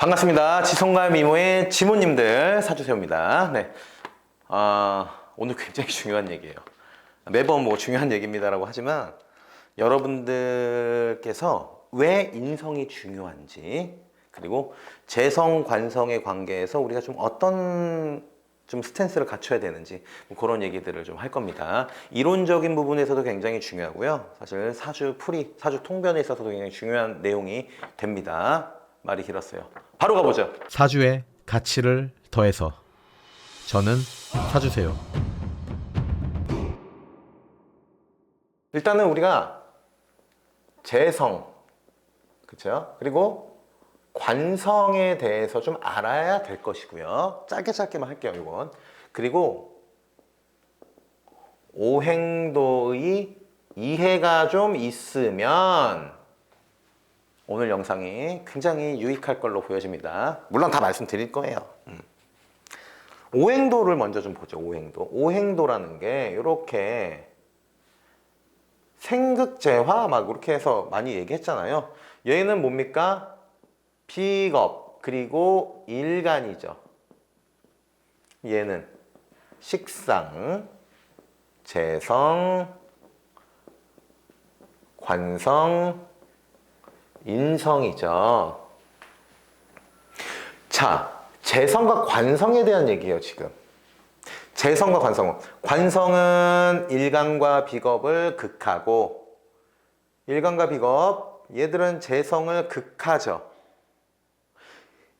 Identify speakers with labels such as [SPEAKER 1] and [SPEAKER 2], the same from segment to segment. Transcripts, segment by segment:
[SPEAKER 1] 반갑습니다. 지성과 미모의 지모님들 사주세요입니다. 네. 오늘 굉장히 중요한 얘기예요. 매번 뭐 중요한 얘기입니다라고 하지만 여러분들께서 왜 인성이 중요한지, 그리고 재성, 관성의 관계에서 우리가 좀 어떤 스탠스를 갖춰야 되는지 뭐 그런 얘기들을 좀 할 겁니다. 이론적인 부분에서도 굉장히 중요하고요. 사실 사주 풀이, 사주 통변에 있어서도 굉장히 중요한 내용이 됩니다. 말이 길었어요. 바로 가보죠.
[SPEAKER 2] 사주의 가치를 더해서 저는 사주세요.
[SPEAKER 1] 일단은 우리가 재성, 그렇죠? 그리고 관성에 대해서 좀 알아야 될 것이고요. 짧게만 할게요, 이건. 그리고 오행도의 이해가 좀 있으면 오늘 영상이 굉장히 유익할 걸로 보여집니다. 물론 다 말씀드릴 거예요. 오행도를 먼저 좀 보죠. 오행도. 오행도라는 게 이렇게 생극재화 막 이렇게 해서 많이 얘기했잖아요. 얘는 뭡니까? 비겁 그리고 일간이죠. 얘는 식상, 재성, 관성, 인성이죠. 자, 재성과 관성에 대한 얘기예요, 지금. 재성과 관성은. 관성은 일간과 비겁을 극하고, 일간과 비겁, 얘들은 재성을 극하죠.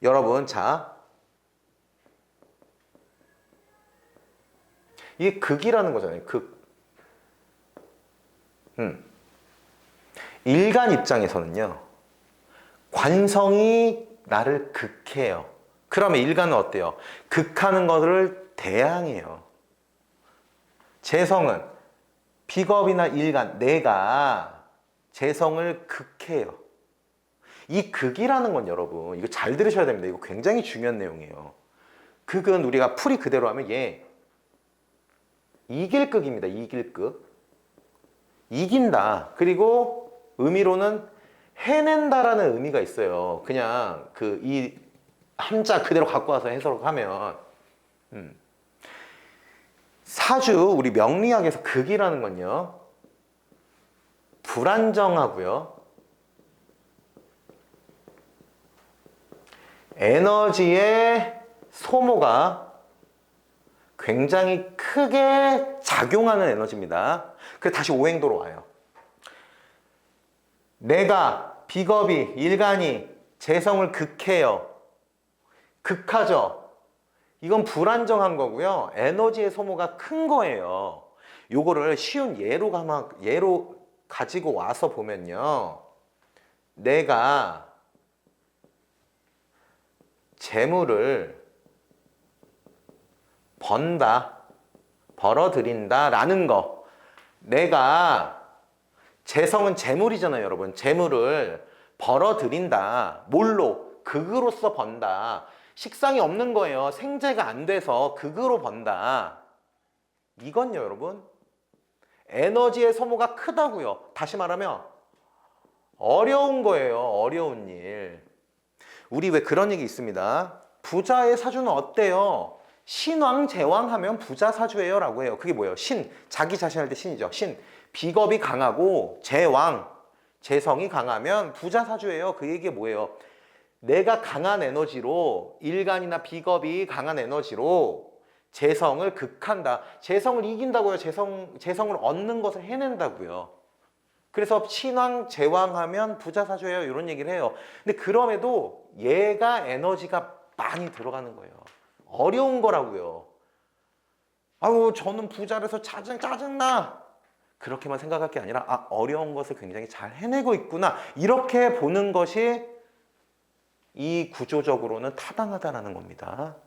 [SPEAKER 1] 여러분, 자. 이게 극이라는 거잖아요, 극. 일간 입장에서는요, 관성이 나를 극해요. 그러면 일간은 어때요? 극하는 것을 대항해요. 재성은 비겁이나 일간, 내가 재성을 극해요. 이 극이라는 건 여러분, 이거 잘 들으셔야 됩니다. 이거 굉장히 중요한 내용이에요. 극은 우리가 풀이 그대로 하면 얘 이길 극입니다. 이길 극. 이긴다. 그리고 의미로는 해낸다라는 의미가 있어요. 그냥 이 한자 그대로 갖고 와서 해석하면 사주 우리 명리학에서 극이라는 건요, 불안정하고요, 에너지의 소모가 굉장히 크게 작용하는 에너지입니다. 그래서 다시 오행도로 와요. 내가 비겁이, 일간이 재성을 극해요. 극하죠. 이건 불안정한 거고요. 에너지의 소모가 큰 거예요. 요거를 쉬운 예로 가지고 와서 보면요, 내가 재물을 번다, 벌어들인다 라는 거. 내가 재성은 재물이잖아요, 여러분. 재물을 벌어들인다. 뭘로? 극으로서 번다. 식상이 없는 거예요. 생재가 안 돼서 극으로 번다. 이건요, 여러분, 에너지의 소모가 크다고요. 다시 말하면 어려운 거예요. 어려운 일. 우리 왜 그런 얘기 있습니다. 부자의 사주는 어때요? 신왕, 제왕 하면 부자 사주예요 라고 해요. 그게 뭐예요? 신, 자기 자신할 때 신이죠. 신, 비겁이 강하고 제왕, 재성이 강하면 부자 사주예요. 그 얘기가 뭐예요? 내가 강한 에너지로, 일간이나 비겁이 강한 에너지로 재성을 극한다. 재성을 이긴다고요. 재성을 얻는 것을 해낸다고요. 그래서 신왕, 제왕 하면 부자 사주예요. 이런 얘기를 해요. 근데 그럼에도 얘가 에너지가 많이 들어가는 거예요. 어려운 거라고요. 아유, 저는 부자라서 짜증나. 그렇게만 생각할 게 아니라, 어려운 것을 굉장히 잘 해내고 있구나. 이렇게 보는 것이 이 구조적으로는 타당하다라는 겁니다.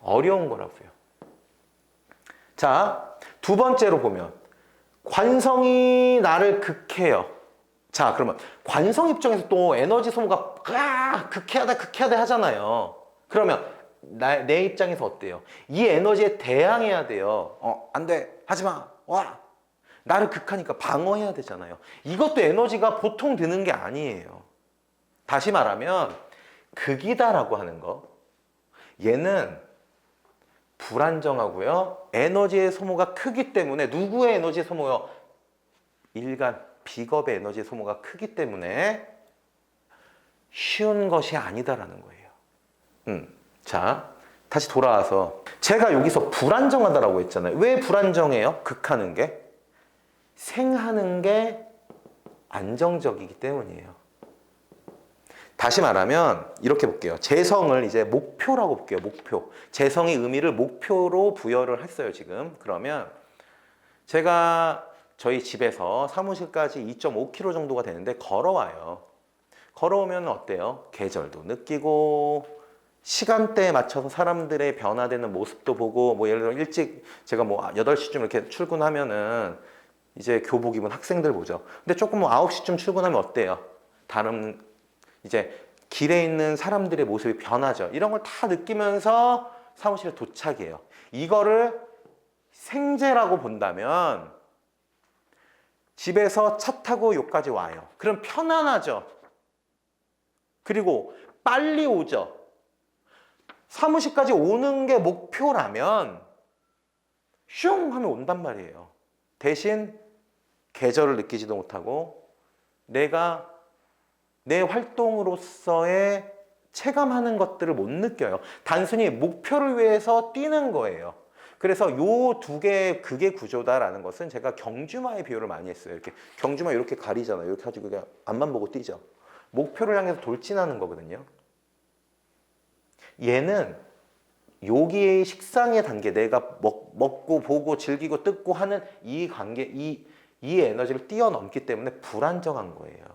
[SPEAKER 1] 어려운 거라고요. 자, 두 번째로 보면 관성이 나를 극해요. 자, 그러면 관성 입장에서 또 에너지 소모가 극해야 돼 하잖아요. 그러면 내 입장에서 어때요? 이 에너지에 대항해야 돼요. 안 돼, 하지 마, 와. 나를 극하니까 방어해야 되잖아요. 이것도 에너지가 보통 드는 게 아니에요. 다시 말하면 극이다라고 하는 거. 얘는 불안정하고요. 에너지의 소모가 크기 때문에 누구의 에너지 소모요? 일간, 비겁의 에너지 소모가 크기 때문에 쉬운 것이 아니다라는 거예요. 자, 다시 돌아와서 제가 여기서 불안정하다라고 했잖아요. 왜 불안정해요? 극하는 게? 생하는 게 안정적이기 때문이에요. 다시 말하면 이렇게 볼게요. 재성을 이제 목표라고 볼게요. 목표. 재성의 의미를 목표로 부여를 했어요, 지금. 그러면 제가 저희 집에서 사무실까지 2.5km 정도가 되는데 걸어와요. 걸어오면 어때요? 계절도 느끼고 시간대에 맞춰서 사람들의 변화되는 모습도 보고 뭐 예를 들어 일찍 제가 뭐 8시쯤 이렇게 출근하면은 이제 교복 입은 학생들 보죠. 근데 조금 뭐 9시쯤 출근하면 어때요? 다른 이제 길에 있는 사람들의 모습이 변하죠. 이런 걸 다 느끼면서 사무실에 도착해요. 이거를 생재라고 본다면 집에서 차 타고 여기까지 와요. 그럼 편안하죠. 그리고 빨리 오죠. 사무실까지 오는 게 목표라면 슝 하면 온단 말이에요. 대신 계절을 느끼지도 못하고 내가 내 활동으로서의 체감하는 것들을 못 느껴요. 단순히 목표를 위해서 뛰는 거예요. 그래서 요 두 개의 극의 구조다라는 것은 제가 경주마의 비유를 많이 했어요. 이렇게 경주마 이렇게 가리잖아요. 이렇게 가지고 그냥 앞만 보고 뛰죠. 목표를 향해서 돌진하는 거거든요. 얘는 여기의 식상의 단계, 내가 먹고 보고 즐기고 뜯고 하는 이 관계, 이 에너지를 뛰어넘기 때문에 불안정한 거예요.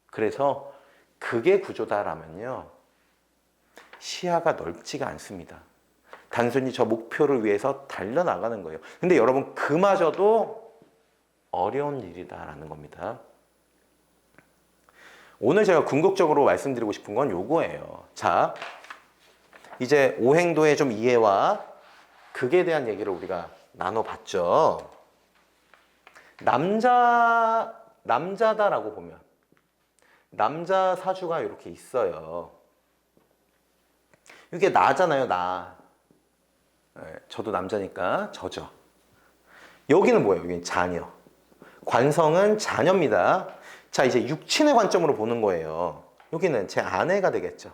[SPEAKER 1] 그래서 극의 구조다라면요, 시야가 넓지가 않습니다. 단순히 저 목표를 위해서 달려나가는 거예요. 근데 여러분, 그마저도 어려운 일이다라는 겁니다. 오늘 제가 궁극적으로 말씀드리고 싶은 건 요거예요. 자, 이제 오행도의 좀 이해와 극에 대한 얘기를 우리가 나눠봤죠. 남자다라고 보면 남자 사주가 이렇게 있어요. 이게 나잖아요, 나. 저도 남자니까 저죠. 여기는 뭐예요? 여기는 자녀. 관성은 자녀입니다. 자, 이제 육친의 관점으로 보는 거예요. 여기는 제 아내가 되겠죠.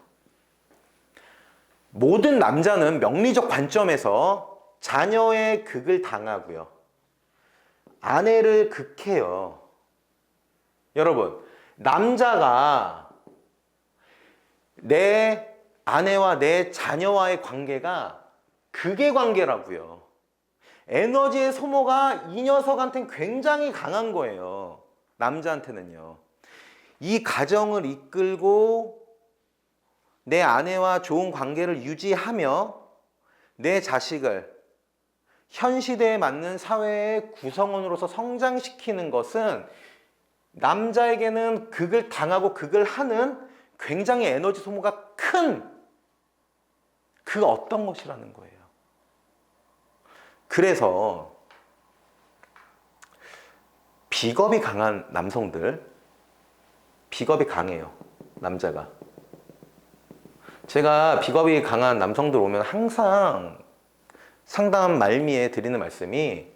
[SPEAKER 1] 모든 남자는 명리적 관점에서 자녀의 극을 당하고요. 아내를 극해요. 여러분, 남자가 내 아내와 내 자녀와의 관계가 극의 관계라고요. 에너지의 소모가 이 녀석한테는 굉장히 강한 거예요. 남자한테는요. 이 가정을 이끌고 내 아내와 좋은 관계를 유지하며 내 자식을 현 시대에 맞는 사회의 구성원으로서 성장시키는 것은 남자에게는 극을 당하고 극을 하는 굉장히 에너지 소모가 큰 그 어떤 것이라는 거예요. 그래서 비겁이 강한 남성들, 비겁이 강해요, 남자가. 제가 비겁이 강한 남성들 오면 항상 상담 말미에 드리는 말씀이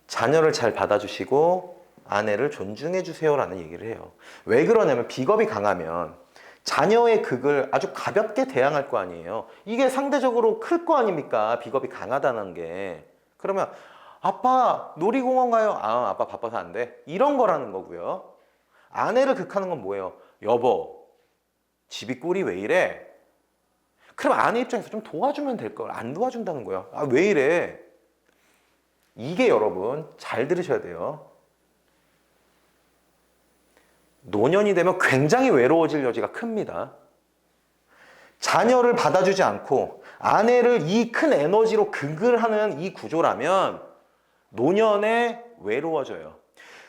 [SPEAKER 1] 자녀를 잘 받아주시고 아내를 존중해 주세요라는 얘기를 해요. 왜 그러냐면 비겁이 강하면 자녀의 극을 아주 가볍게 대항할 거 아니에요. 이게 상대적으로 클 거 아닙니까? 비겁이 강하다는 게. 그러면 아빠 놀이공원 가요. 아, 아빠 바빠서 안 돼. 이런 거라는 거고요. 아내를 극하는 건 뭐예요? 여보, 집이 꼴이 왜 이래? 그럼 아내 입장에서 좀 도와주면 될 걸. 안 도와준다는 거예요. 아, 왜 이래? 이게 여러분 잘 들으셔야 돼요. 노년이 되면 굉장히 외로워질 여지가 큽니다. 자녀를 받아주지 않고 아내를 이 큰 에너지로 극을 하는 이 구조라면 노년에 외로워져요.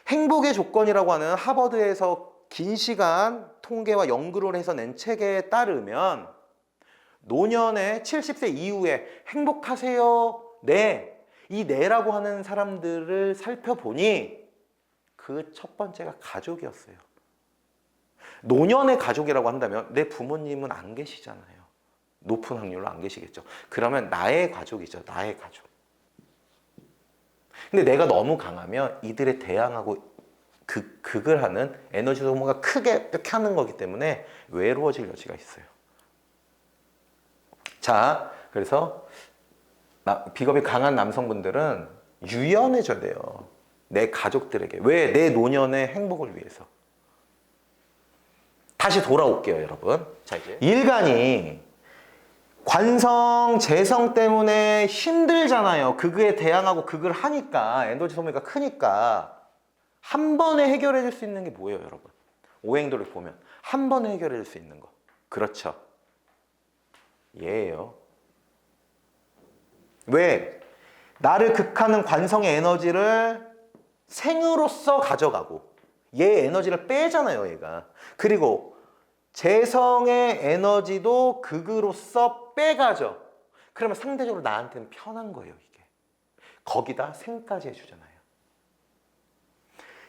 [SPEAKER 1] 행복의 조건이라고 하는 하버드에서 긴 시간 통계와 연구를 해서 낸 책에 따르면 노년에 70세 이후에 행복하세요? 네. 이 네라고 하는 사람들을 살펴보니 그 첫 번째가 가족이었어요. 노년의 가족이라고 한다면 내 부모님은 안 계시잖아요. 높은 확률로 안 계시겠죠. 그러면 나의 가족이죠. 나의 가족. 근데 내가 너무 강하면 이들에 대항하고 극을 하는 에너지 소모가 크게 이렇게 하는 거기 때문에 외로워질 여지가 있어요. 자, 그래서 비겁이 강한 남성분들은 유연해져야 돼요. 내 가족들에게. 왜? 내 노년의 행복을 위해서. 다시 돌아올게요, 여러분. 자, 이제 일간이 관성, 재성 때문에 힘들잖아요. 극에 대항하고 극을 하니까 에너지 소모가 크니까 한 번에 해결해 줄 수 있는 게 뭐예요, 여러분? 오행도를 보면 한 번에 해결해 줄 수 있는 거. 그렇죠. 얘예요. 왜? 나를 극하는 관성의 에너지를 생으로서 가져가고 얘 에너지를 빼잖아요, 얘가. 그리고 재성의 에너지도 극으로서 빼가죠. 그러면 상대적으로 나한테는 편한 거예요, 이게. 거기다 생까지 해주잖아요.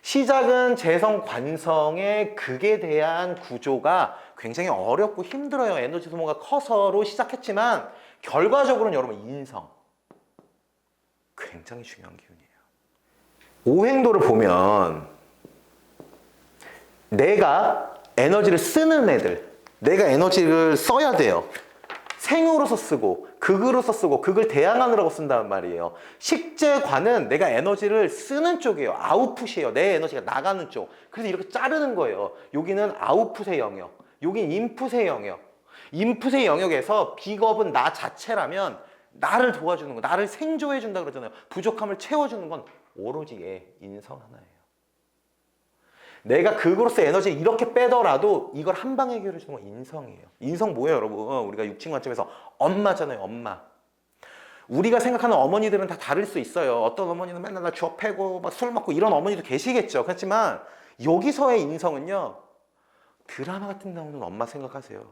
[SPEAKER 1] 시작은 재성, 관성의 극에 대한 구조가 굉장히 어렵고 힘들어요. 에너지 소모가 커서로 시작했지만 결과적으로는 여러분 인성. 굉장히 중요한 기운이에요. 오행도를 보면 내가 에너지를 쓰는 애들, 내가 에너지를 써야 돼요. 생으로서 쓰고 극으로서 쓰고 극을 대항하느라고 쓴단 말이에요. 식재관은 내가 에너지를 쓰는 쪽이에요. 아웃풋이에요. 내 에너지가 나가는 쪽. 그래서 이렇게 자르는 거예요. 여기는 아웃풋의 영역, 여긴 인풋의 영역. 인풋의 영역에서 비겁은 나 자체라면 나를 도와주는 거, 나를 생조해 준다 그러잖아요. 부족함을 채워주는 건 오로지 얘 인성 하나예요. 내가 극으로서 에너지를 이렇게 빼더라도 이걸 한 방에 해결해 주는 건 인성이에요. 인성 뭐예요, 여러분? 우리가 육친 관점에서 엄마잖아요, 엄마. 우리가 생각하는 어머니들은 다 다를 수 있어요. 어떤 어머니는 맨날 나 주워 패고 막 술 먹고 이런 어머니도 계시겠죠. 그렇지만 여기서의 인성은요, 드라마 같은 나오는 엄마 생각하세요.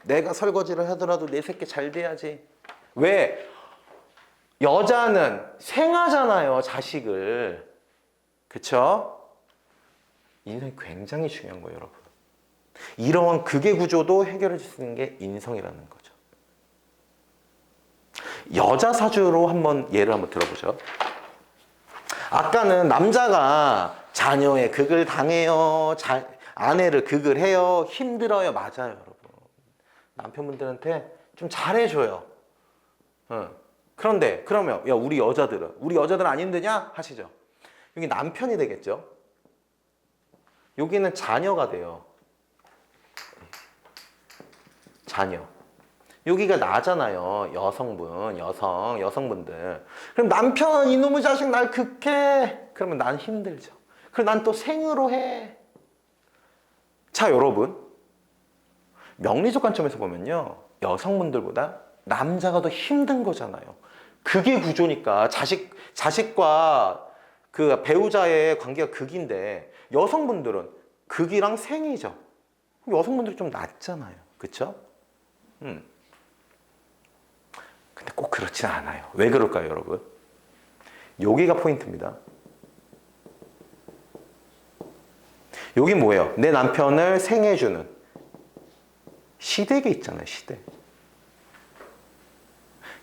[SPEAKER 1] 내가 설거지를 하더라도 내 새끼 잘 돼야지. 왜? 여자는 생하잖아요, 자식을. 그쵸? 인성이 굉장히 중요한 거예요, 여러분. 이런 극의 구조도 해결해 줄 수 있는 게 인성이라는 거죠. 여자 사주로 예를 한번 들어보죠. 아까는 남자가 자녀의 극을 당해요, 아내를 극을 해요, 힘들어요. 맞아요, 여러분. 남편분들한테 좀 잘해줘요. 그런데 그러면 야, 우리 여자들은 안 힘드냐 하시죠. 여기 남편이 되겠죠. 여기는 자녀가 돼요. 자녀. 여기가 나잖아요. 여성분들. 그럼 남편 이놈의 자식 날 극해. 그러면 난 힘들죠. 그럼 난 또 생으로 해. 자, 여러분. 명리적 관점에서 보면요. 여성분들보다 남자가 더 힘든 거잖아요. 극의 구조니까 자식과 그 배우자의 관계가 극인데 여성분들은 극이랑 생이죠. 여성분들이 좀 낫잖아요. 그쵸? 근데 꼭 그렇진 않아요. 왜 그럴까요, 여러분? 여기가 포인트입니다. 여기 뭐예요? 내 남편을 생해주는 시댁에 있잖아요, 시댁.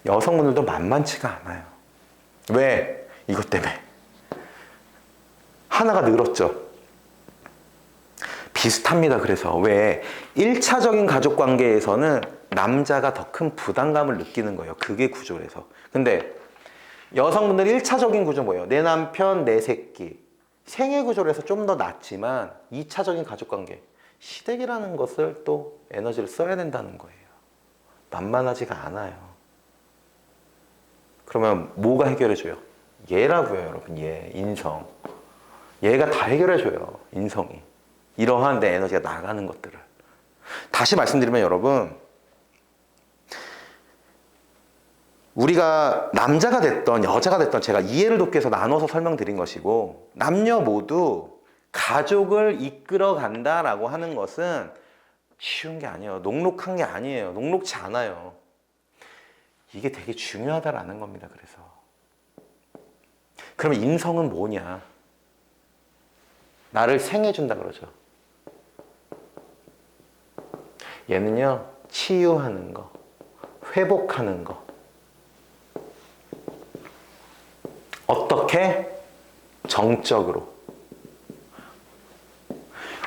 [SPEAKER 1] 여성분들도 만만치가 않아요. 왜? 이것 때문에. 하나가 늘었죠. 비슷합니다. 그래서 왜 1차적인 가족 관계에서는 남자가 더 큰 부담감을 느끼는 거예요. 그게 구조에서. 근데 여성분들 1차적인 구조 뭐예요? 내 남편, 내 새끼. 생애 구조에서 좀 더 낫지만 2차적인 가족 관계. 시댁이라는 것을 또 에너지를 써야 된다는 거예요. 만만하지가 않아요. 그러면 뭐가 해결해줘요? 얘라고요, 여러분. 얘, 인성. 얘가 다 해결해줘요, 인성이. 이러한 내 에너지가 나가는 것들을. 다시 말씀드리면 여러분, 우리가 남자가 됐던 여자가 됐던 제가 이해를 돕기 위해서 나눠서 설명드린 것이고, 남녀 모두 가족을 이끌어 간다라고 하는 것은 쉬운 게 아니에요. 녹록한 게 아니에요. 녹록지 않아요. 이게 되게 중요하다라는 겁니다. 그래서 그러면 인성은 뭐냐? 나를 생해준다 그러죠. 얘는요, 치유하는 거, 회복하는 거. 어떻게? 정적으로.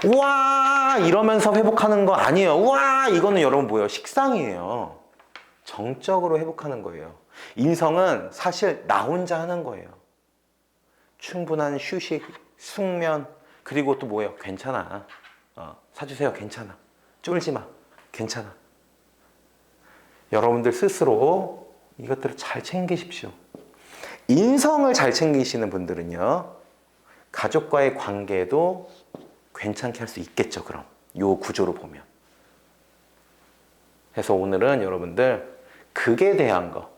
[SPEAKER 1] 우와! 이러면서 회복하는 거 아니에요. 우와! 이거는 여러분 뭐예요? 식상이에요. 정적으로 회복하는 거예요. 인성은 사실 나 혼자 하는 거예요. 충분한 휴식, 숙면, 그리고 또 뭐예요? 괜찮아. 사주세요. 괜찮아. 쫄지 마. 괜찮아. 여러분들 스스로 이것들을 잘 챙기십시오. 인성을 잘 챙기시는 분들은요, 가족과의 관계도 괜찮게 할 수 있겠죠, 그럼. 요 구조로 보면. 그래서 오늘은 여러분들 극에 대한 거,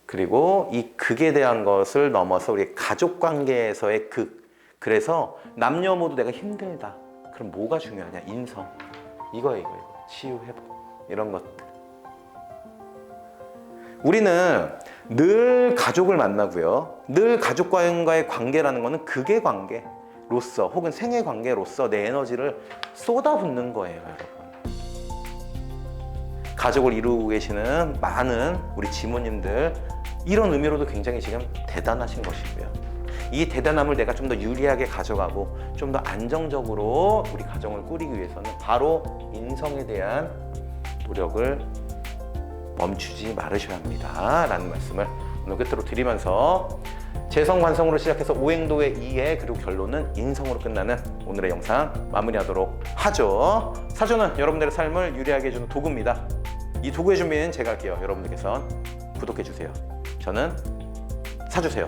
[SPEAKER 1] 그리고 이 극에 대한 것을 넘어서 우리 가족 관계에서의 극. 그래서 남녀 모두 내가 힘들다. 그럼 뭐가 중요하냐? 인성. 이거. 치유, 회복. 이런 것들. 우리는 늘 가족을 만나고요. 늘 가족과의 관계라는 거는 극의 관계로서 혹은 생의 관계로서 내 에너지를 쏟아붓는 거예요, 여러분. 가족을 이루고 계시는 많은 우리 지모님들, 이런 의미로도 굉장히 지금 대단하신 것이고요. 이 대단함을 내가 좀 더 유리하게 가져가고 좀 더 안정적으로 우리 가정을 꾸리기 위해서는 바로 인성에 대한 노력을 멈추지 말으셔야 합니다 라는 말씀을 오늘 끝으로 드리면서, 재성관성으로 시작해서 오행도의 이해, 그리고 결론은 인성으로 끝나는 오늘의 영상 마무리하도록 하죠. 사주는 여러분들의 삶을 유리하게 해주는 도구입니다. 이 도구의 준비는 제가 할게요. 여러분들께서 구독해 주세요. 저는 사주세요.